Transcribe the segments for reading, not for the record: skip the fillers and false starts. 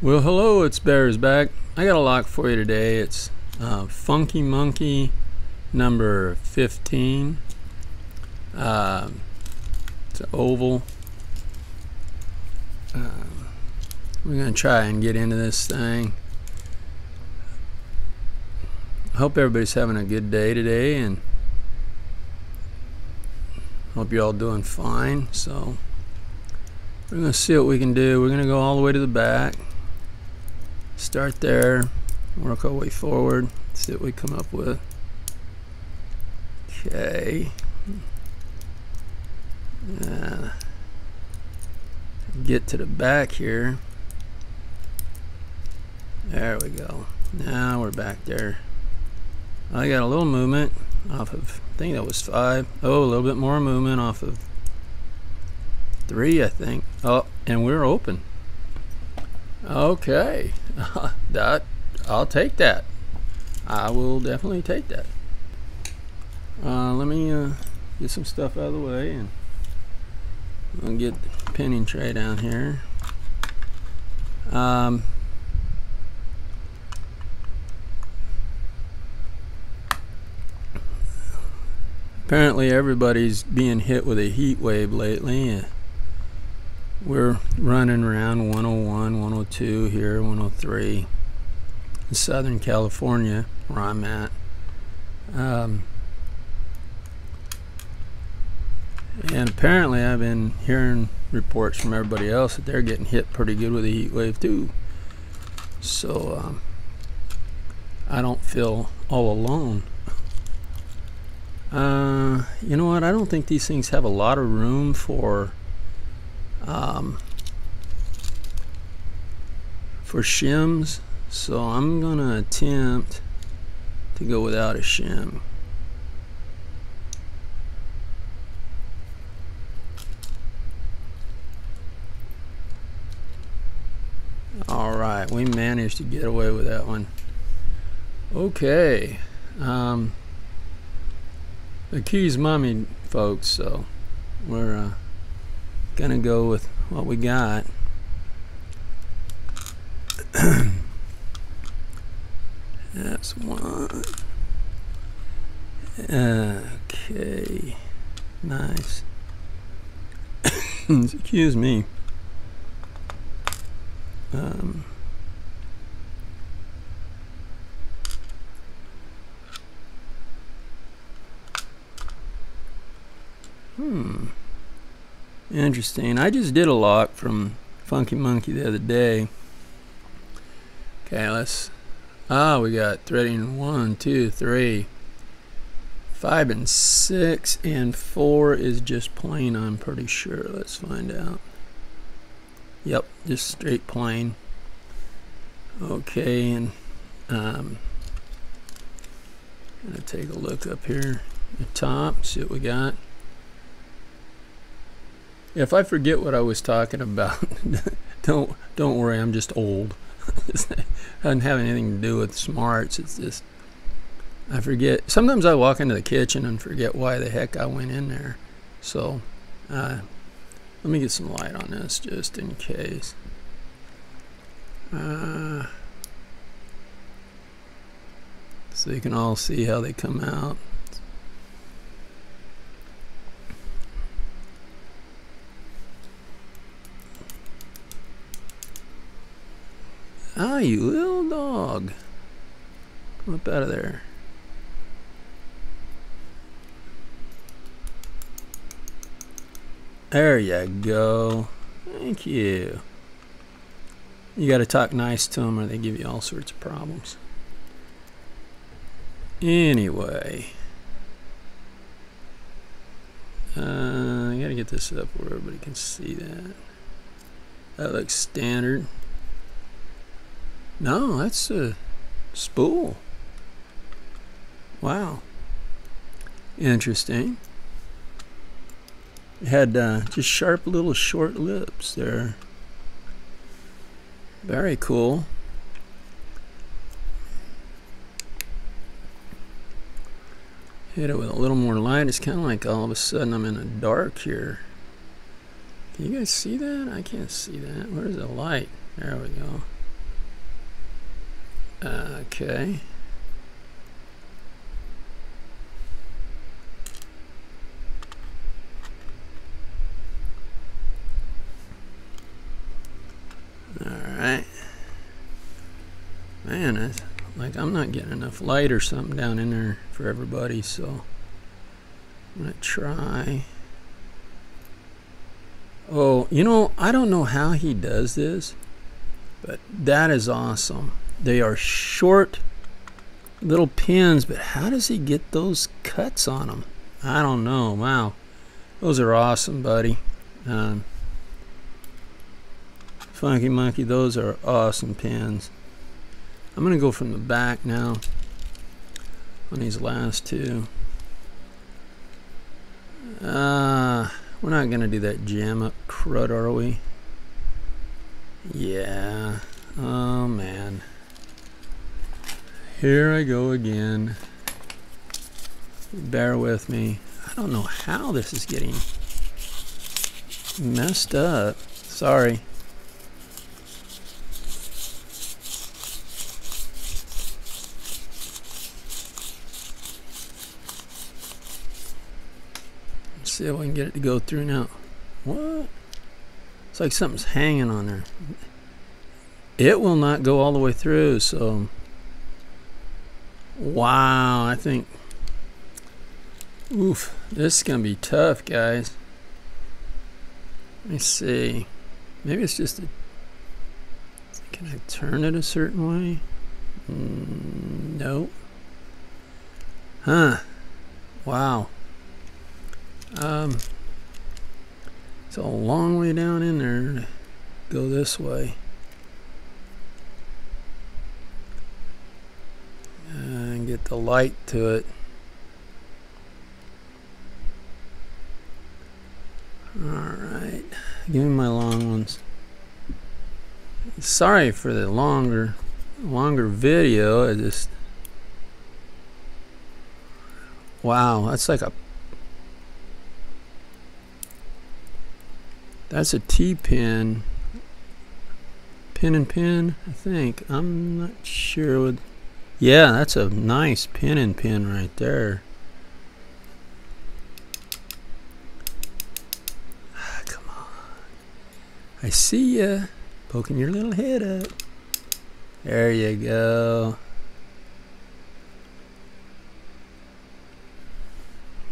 Well, hello, it's Bears back. I got a lock for you today. It's Funky MonKey number 15. It's an oval. We're going to try and get into this thing. I hope everybody's having a good day today, and hope you're all doing fine. So we're going to see what we can do. We're going to go all the way to the back. Start there, work our way forward, see what we come up with. Okay. Get to the back here. There we go. Now we're back there. I got a little movement off of, I think that was 5. Oh, a little bit more movement off of 3, I think. Oh, and we're open. Okay. I'll take that. I will definitely take that. Let me get some stuff out of the way, and I'll get the pinning tray down here. Apparently everybody's being hit with a heat wave lately. We're running around 101, 102 here, 103 in Southern California, where I'm at. And apparently I've been hearing reports from everybody else that they're getting hit pretty good with a heat wave too. So I don't feel all alone. You know what? I don't think these things have a lot of room for shims, so I'm gonna attempt to go without a shim. Alright, we managed to get away with that one. Okay. The key's mommy, folks, so we're gonna go with what we got. That's one. Okay, nice. Excuse me. Interesting. I just did a lock from Funky MonKey the other day. Okay, let's. We got threading 1, 2, 3, 5, and 6, and 4 is just plain. I'm pretty sure. Let's find out. Yep, just straight plain. Okay, and gonna take a look up here at the top, see what we got. If I forget what I was talking about, don't worry, I'm just old. It doesn't have anything to do with smarts. It's just I forget. Sometimes I walk into the kitchen and forget why the heck I went in there. So let me get some light on this just in case. So you can all see how they come out. Ah, you little dog. Come up out of there. There you go. Thank you. You got to talk nice to them or they give you all sorts of problems. Anyway. I got to get this up where everybody can see that. That looks standard. No, that's a spool. Wow. Interesting. It had just sharp little short lips there. Very cool. Hit it with a little more light. It's kind of like all of a sudden I'm in the dark here. Can you guys see that? I can't see that. Where's the light? There we go. Okay. Alright. Man, it's like I'm not getting enough light or something down in there for everybody, so I'm gonna try. Oh, you know, I don't know how he does this, but that is awesome. They are short little pins, but how does he get those cuts on them? I don't know. Wow, those are awesome, buddy. Funky Monkey, those are awesome pins. I'm gonna go from the back now on these last two. We're not gonna do that jam up crud, are we? Yeah. Oh man. Here I go again. Bear with me. I don't know how this is getting messed up. Sorry. Let's see if we can get it to go through now. What? It's like something's hanging on there. It will not go all the way through, so wow, I think, oof, this is gonna be tough, guys. Let me see. Maybe it's just a, can I turn it a certain way? No. Huh. Wow. It's a long way down in there to go this way. And get the light to it. Alright, give me my long ones. Sorry for the longer video. I just, wow, that's like a, that's a T-pin, pin and pin, I think. I'm not sure what. Yeah, that's a nice pin and pin right there. Ah, come on. I see ya. Poking your little head up. There you go.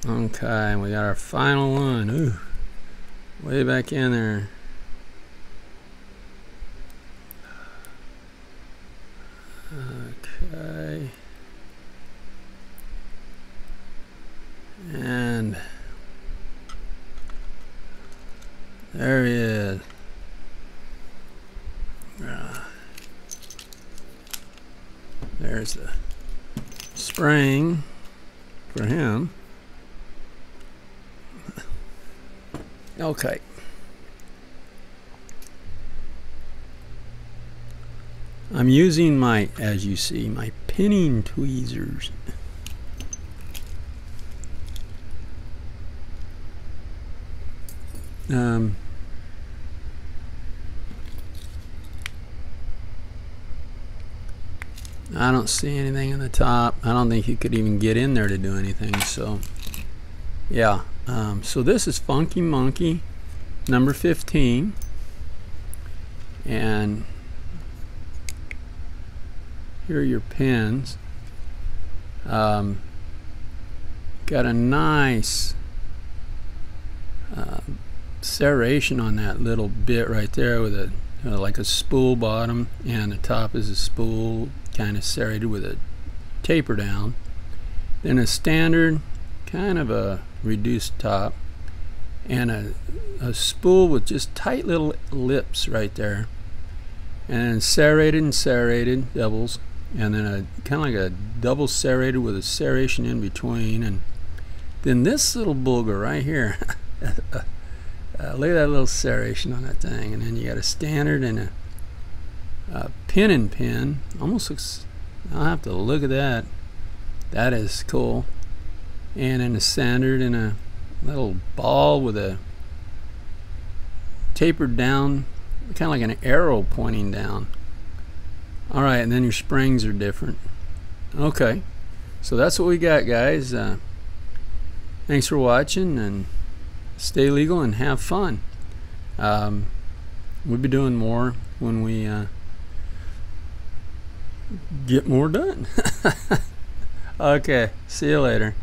Okay, we got our final one. Ooh, way back in there. Okay. And there he is. There's the spring for him. Okay. I'm using my, as you see, my pinning tweezers. I don't see anything in the top. I don't think you could even get in there to do anything. So, yeah. So this is Funky Monkey number 15, and here are your pins. Got a nice serration on that little bit right there with a like a spool bottom, and the top is a spool kind of serrated with a taper down. Then a standard kind of a reduced top, and a spool with just tight little lips right there, and serrated and serrated doubles, and then a kind of like a double serrated with a serration in between. And then this little booger right here. Look at that little serration on that thing. And then you got a standard and a pin and pin. Almost looks, I'll have to look at that. That is cool. And then a standard and a little ball with a tapered down, kind of like an arrow pointing down. Alright, and then your springs are different. Okay, so that's what we got, guys. Thanks for watching, and stay legal and have fun. We'll be doing more when we get more done. Okay, see you later.